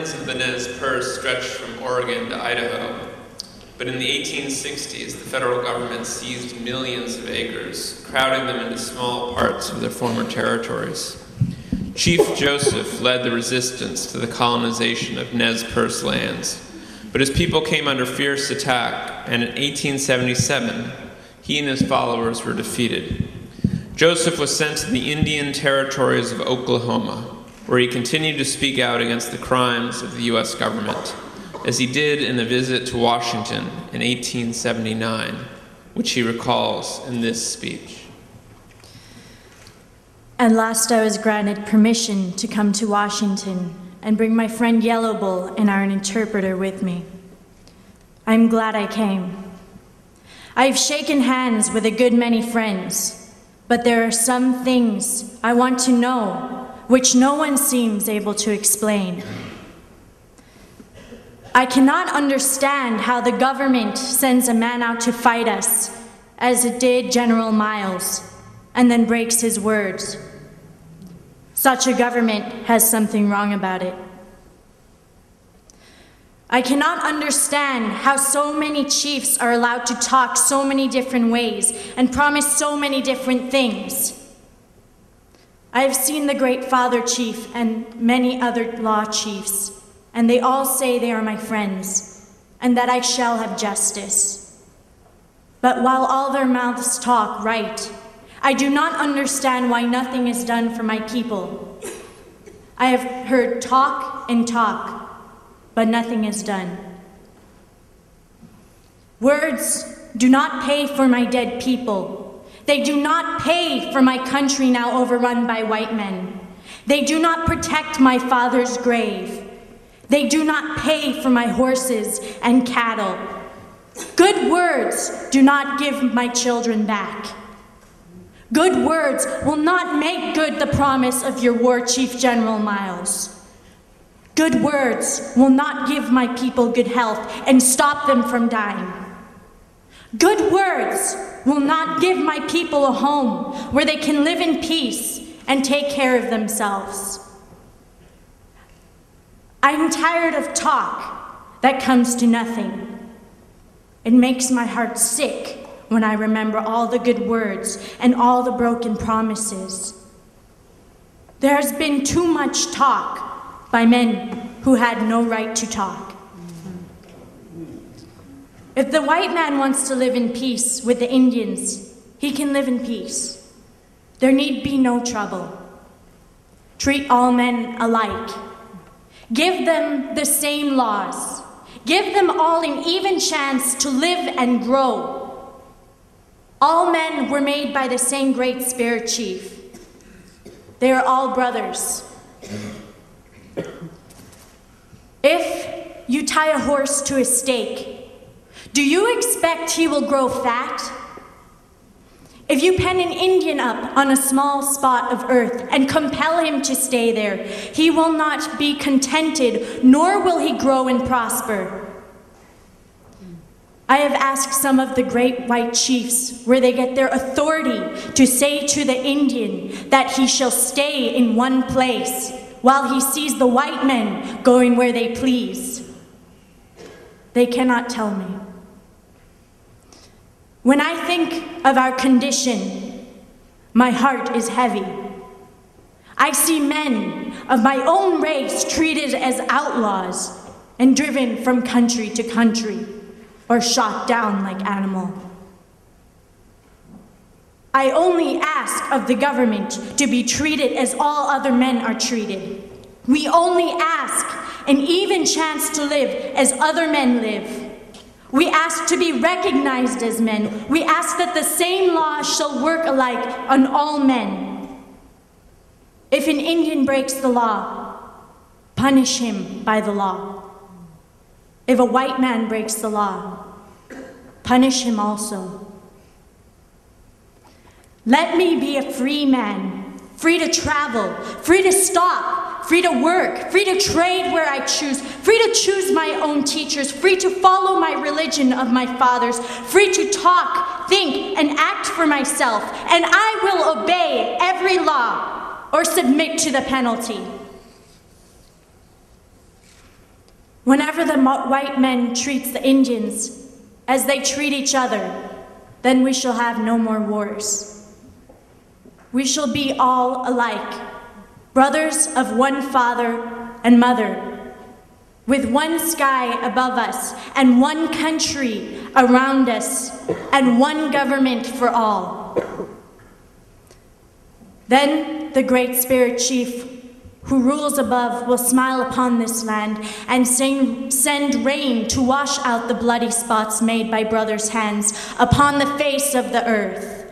lands of the Nez Perce stretched from Oregon to Idaho, but in the 1860s, the federal government seized millions of acres, crowding them into small parts of their former territories. Chief Joseph led the resistance to the colonization of Nez Perce lands, but his people came under fierce attack, and in 1877, he and his followers were defeated. Joseph was sent to the Indian Territories of Oklahoma, where he continued to speak out against the crimes of the U.S. government, as he did in a visit to Washington in 1879, which he recalls in this speech. At last I was granted permission to come to Washington and bring my friend Yellow Bull and our interpreter with me. I'm glad I came. I've shaken hands with a good many friends, but there are some things I want to know which no one seems able to explain. I cannot understand how the government sends a man out to fight us, as it did General Miles, and then breaks his words. Such a government has something wrong about it. I cannot understand how so many chiefs are allowed to talk so many different ways and promise so many different things. I have seen the Great Father Chief and many other law chiefs, and they all say they are my friends, and that I shall have justice. But while all their mouths talk right, I do not understand why nothing is done for my people. I have heard talk and talk, but nothing is done. Words do not pay for my dead people. They do not pay for my country now overrun by white men. They do not protect my father's grave. They do not pay for my horses and cattle. Good words do not give my children back. Good words will not make good the promise of your war chief, General Miles. Good words will not give my people good health and stop them from dying. Good words will not give my people a home where they can live in peace and take care of themselves. I'm tired of talk that comes to nothing. It makes my heart sick when I remember all the good words and all the broken promises. There has been too much talk by men who had no right to talk. If the white man wants to live in peace with the Indians, he can live in peace. There need be no trouble. Treat all men alike. Give them the same laws. Give them all an even chance to live and grow. All men were made by the same Great Spirit Chief. They are all brothers. If you tie a horse to a stake, do you expect he will grow fat? If you pen an Indian up on a small spot of earth and compel him to stay there, he will not be contented, nor will he grow and prosper. I have asked some of the great white chiefs where they get their authority to say to the Indian that he shall stay in one place while he sees the white men going where they please. They cannot tell me. When I think of our condition, my heart is heavy. I see men of my own race treated as outlaws and driven from country to country or shot down like animals. I only ask of the government to be treated as all other men are treated. We only ask an even chance to live as other men live. We ask to be recognized as men. We ask that the same law shall work alike on all men. If an Indian breaks the law, punish him by the law. If a white man breaks the law, punish him also. Let me be a free man, free to travel, free to stop, free to work, free to trade where I choose, free to choose my own teachers, free to follow my religion of my fathers, free to talk, think, and act for myself, and I will obey every law or submit to the penalty. Whenever the white men treats the Indians as they treat each other, then we shall have no more wars. We shall be all alike, brothers of one father and mother, with one sky above us and one country around us and one government for all. Then the great spirit chief who rules above will smile upon this land and send rain to wash out the bloody spots made by brothers' hands upon the face of the earth.